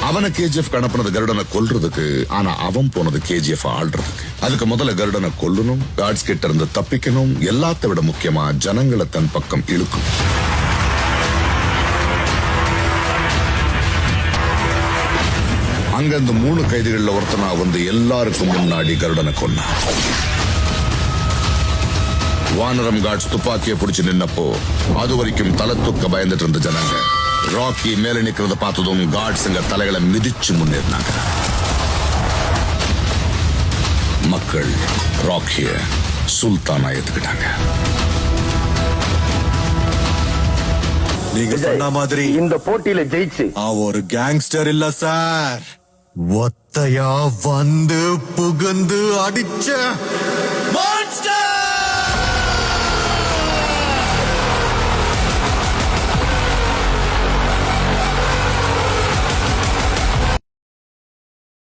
அவனை கேஜிஎஃப் அனுப்புனது கருடனை கொல்றதுக்கு. ஆனா அவன் போனது கேஜிஎஃப் ஆள்றதுக்கு. அதுக்கு முதல்ல கருடனை கொல்லணும், காட்ஸ் கிட்ட இருந்து தப்பிக்கணும், எல்லாத்த விட முக்கியமா ஜனங்களை தன் பக்கம் இழுக்கும். அங்க அந்த 3 கைதிகள்ல ஒருத்தனா வந்து எல்லாருக்கும் முன்னாடி கருடனை கொன்னா. வானரம் காட்ஸ் துப்பாக்கியை பிடிச்சு நின்னப்போ அது வரைக்கும் தலை தூக்க பயந்துட்டு இருந்த ஜனங்க ராக்கி மேல நிக்கிறத பார்த்ததும் காட்ஸுங்க தலைகளை மிதிச்சு முன்னேறினாங்க. மக்கள் ராக்கிய சுல்தானா ஏத்துக்கிட்டாங்க. நீங்க சொன்ன மாதிரி இந்த போட்டியில ஜெயிச்சு ஒரு கேங்ஸ்டர் இல்ல சார், ஒத்தையா வந்து புகுந்து அடிச்ச மான்ஸ்டர்.